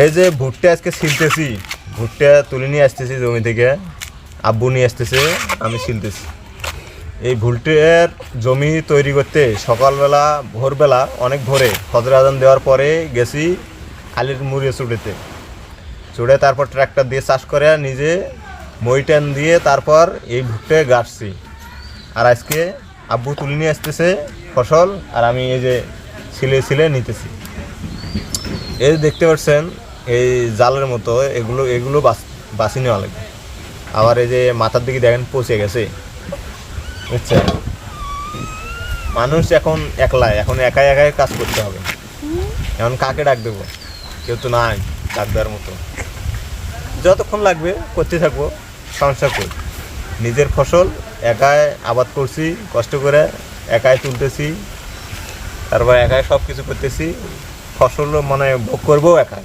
এই যে ভুট্টা আজকে ছিলতেছি, ভুট্টা তুলে নিয়ে আসতেছি জমি থেকে, আব্বু নিয়ে আসতেছে, আমি ছিলতেছি। এই ভুট্টার জমি তৈরি করতে সকালবেলা ভোরবেলা অনেক ভোরে ফজর আজান দেওয়ার পরে গেছি খালির মুড়িয়ে চুড়ে তারপর ট্র্যাক্টর দিয়ে চাষ করে নিজে মই টান দিয়ে তারপর এই ভুট্টে গাড়ছি। আর আজকে আব্বু তুলে নিয়ে আসতেছে ফসল, আর আমি এই যে ছিলে নিতেছি। এই দেখতে পাচ্ছেন এই জালের মতো এগুলো এগুলো বাছি নেওয়া লাগবে। আবার এই যে মাথার দিকে দেখেন পচে গেছে, বুঝছেন? মানুষ এখন এখন একাই কাজ করতে হবে। এখন কাকে ডাক দেবো? কেউ তো নাই ডাক দেওয়ার মতো। যতক্ষণ লাগবে করতে থাকবো, সমস্যা করি। নিজের ফসল একাই আবাদ করছি, কষ্ট করে একাই তুলতেছি, তারপর একাই সব কিছু করতেছি, ফসল মানে ভোগ করবো একাই।